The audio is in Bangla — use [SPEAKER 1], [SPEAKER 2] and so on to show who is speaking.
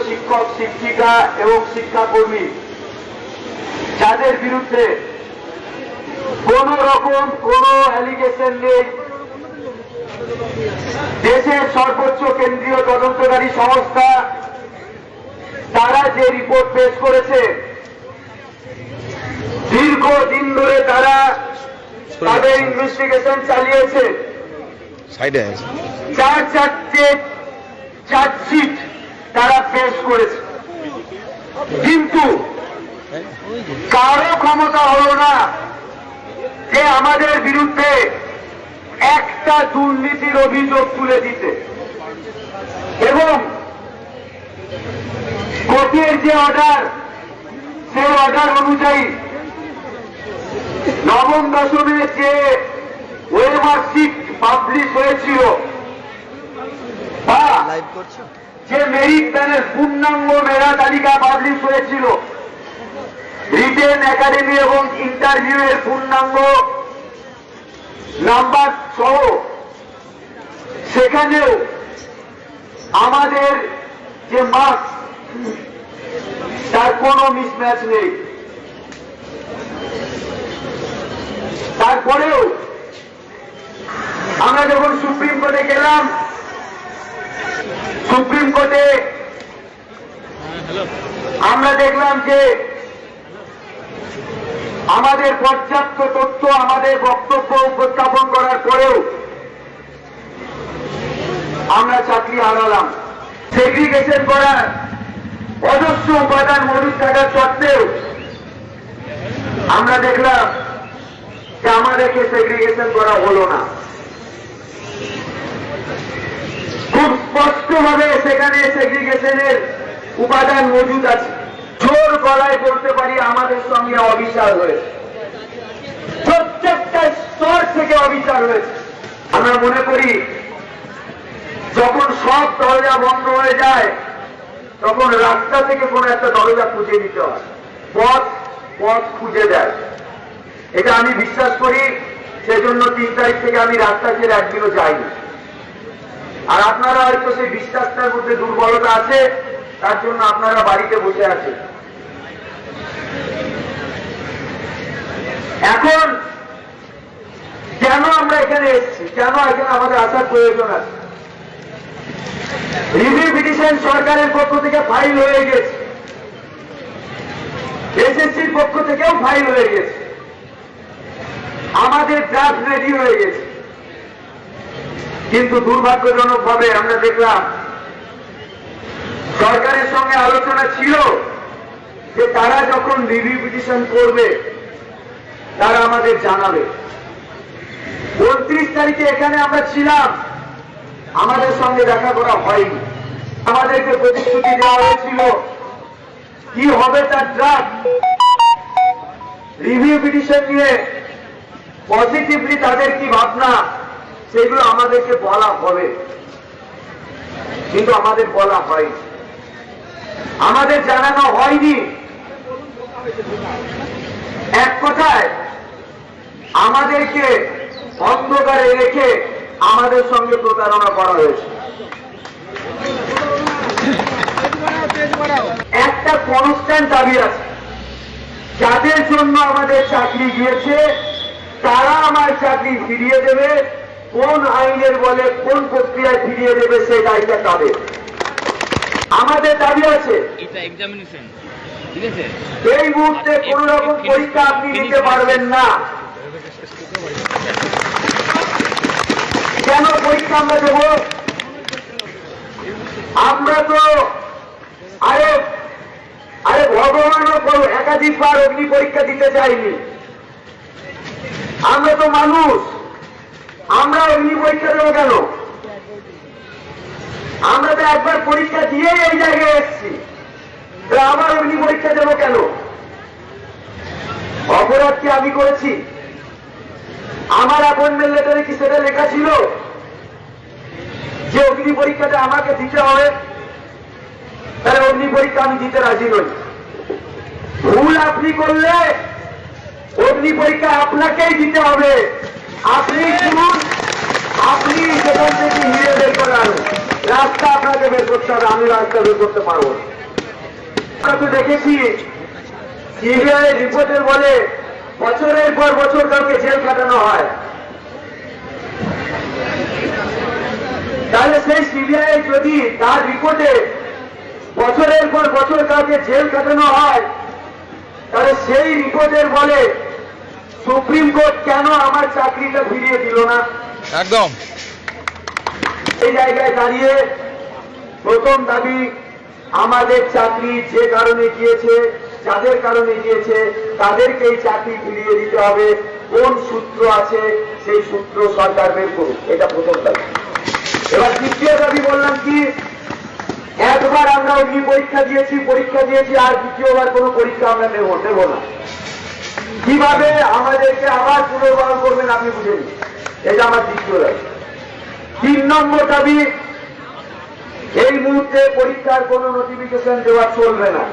[SPEAKER 1] শিক্ষক শিক্ষিকা এবং শিক্ষাকর্মী যাদের বিরুদ্ধে কোন রকম কোন অ্যালিগেশন নেই, দেশের সর্বোচ্চ কেন্দ্রীয় তদন্তকারী সংস্থা তারা যে রিপোর্ট পেশ করেছে, দীর্ঘদিন ধরে তারা তাদের ইনভেস্টিগেশন চালিয়েছে, চারটে চার্জশিট তারা পেশ করেছে, কিন্তু কারো ক্ষমতা হলো না যে আমাদের বিরুদ্ধে একটা দুর্নীতির অভিযোগ তুলে দিতে। এবং কোর্টের যে অর্ডার, সেই অর্ডার অনুযায়ী নবম দশমের যে ওয়েমার্কশিট পাবলিশ হয়েছিল বা যে মেরিট প্যানেল পূর্ণাঙ্গ মেধা তালিকা পাবলিশ হয়েছিল, রিটেন একাডেমি এবং ইন্টারভিউ এর পূর্ণাঙ্গ নাম্বার সহ সেখানেও আমাদের যে মার্কস তার কোনো মিসম্যাচ নেই। তারপরেও আমরা যখন সুপ্রিম কোর্টে গেলাম, সুপ্রিম কোর্টে আমরা দেখলাম যে আমাদের পর্যাপ্ত তথ্য, আমাদের বক্তব্য উপস্থাপন করার পরেও আমরা চাকরি হারালাম। সেগ্রিগেশন করার অজস্র উপাদান মজুদ থাকার সত্ত্বেও আমরা দেখলাম যে আমাদেরকে সেগ্রিগেশন করা হলো না। খুব স্পষ্টভাবে সেখানে সেগ্রিগেশনের উপাদান মজুদ আছে। জোর গলায় বলতে পারি আমাদের সঙ্গে অবিচার হয়েছে, প্রত্যেকটা স্তর থেকে অবিচার হয়েছে। আমরা মনে করি যখন সব দরজা বন্ধ হয়ে যায় তখন রাস্তা থেকে কোন একটা দরজা খুঁজে নিতে হয়, পথ খুঁজে দেয়। এটা আমি বিশ্বাস করি, সেজন্য 3 তারিখ থেকে আমি রাস্তা ছেড়ে একদিনও যাইনি। আর আপনারা হয়তো সেই বিশ্বাসটার মধ্যে দুর্বলতা আছে, তার জন্য আপনারা বাড়িতে বসে আছেন। এখন কেন আমরা এখানে এসেছি, কেন এখানে আমাদের আসার প্রয়োজন আছে? রিভিউ পিটিশন সরকারের পক্ষ থেকে ফাইল হয়ে গেছে, এসএসসির পক্ষ থেকেও ফাইল হয়ে গেছে, আমাদের ড্রাফট রেডি হয়ে গেছে। কিন্তু দুর্ভাগ্যজনক ভাবে আমরা দেখলাম সরকারের সঙ্গে আলোচনা ছিল যে তারা যখন রিভিউ পিটিশন করবে তারা আমাদের জানাবে। 29 তারিখে এখানে আমরা ছিলাম, আমাদের সঙ্গে দেখা করা হয়নি। আমাদেরকে প্রতিশ্রুতি দেওয়া হয়েছিল কি হবে তার ড্রাফট, রিভিউ পিটিশন নিয়ে পজিটিভলি তাদের কি ভাবনা সেগুলো আমাদেরকে বলা হবে, কিন্তু আমাদের বলা হয়নি, আমাদের জানানো হয়নি। এক কথায় আমাদেরকে অন্ধকারে রেখে আমাদের সঙ্গে প্রতারণা করা হয়েছে। একটা কনস্ট্যান্ট দাবি আছে, যাদের জন্য আমাদের চাকরি গিয়েছে তারা আমার চাকরি ফিরিয়ে দেবে। কোন আইনের বলে, কোন প্রক্রিয়ায় ফিরিয়ে দেবে সেই দায়িত্ব তাদের। আমাদের দাবি আছে এই মুহূর্তে কোন রকম পরীক্ষা আপনি নিতে পারবেন না। কেন পরীক্ষা আমরা দেব? আমরা তো আরে ভগবানও একাধিকবার অগ্নি পরীক্ষা দিতে চাইনি। আমরা তো মানুষ, আমরা অগ্নি পরীক্ষা দেবো কেন? আমরা তো একবার পরীক্ষা দিয়ে এই জায়গায় এসেছি, আবার অগ্নি পরীক্ষা দেবো কেন? অপরাধ কি আমি করেছি? আমার অ্যাপয়েন্টমেন্ট লেটারে কি সেটা লেখা ছিল যে অগ্নি পরীক্ষাটা আমাকে দিতে হবে? তাহলে অগ্নি পরীক্ষা আমি দিতে রাজি নই। ভুল আপনি করলে অগ্নি পরীক্ষা আপনাকেই দিতে হবে। আপনি শুনুন, আপনি সেখান থেকে হিরে বের করে আনুন। রাস্তা আপনাকে বের করতে হবে, আমি রাস্তা বের করতে পারবো না। আমরা তো দেখেছি সিবিআই রিপোর্টের বলে বছরের পর বছর কাউকে জেল কাটানো হয়। তাহলে সেই সিবিআই যদি তার রিপোর্টে বছরের পর বছর কাউকে জেল কাটানো হয়, তাহলে সেই রিপোর্টের বলে সুপ্রিম কোর্ট কেন আমার চাকরিটা ফিরিয়ে দিল না?
[SPEAKER 2] একদম
[SPEAKER 1] এই জায়গায় দাঁড়িয়ে প্রথম দাবি, আমাদের চাকরি যে কারণে গিয়েছে, যাদের কারণে গিয়েছে তাদেরকে এই চাকরি ফিরিয়ে দিতে হবে। কোন সূত্র আছে সেই সূত্র সরকার বের করুক, এটা প্রথম দাবি। এবার দ্বিতীয় দাবি বললাম কি, একবার আমরা অগ্নি পরীক্ষা দিয়েছি আর দ্বিতীয়বার কোনো পরীক্ষা আমরা নেব না। কিভাবে আমাদেরকে আবার পুনর্বহাল করবেন আপনি বুঝে নিন, এটা আমার দ্বিতীয় দাবি। 3 নম্বর দাবি, এই মুহূর্তে পরীক্ষার কোনো নোটিফিকেশন দেওয়া চলবে না।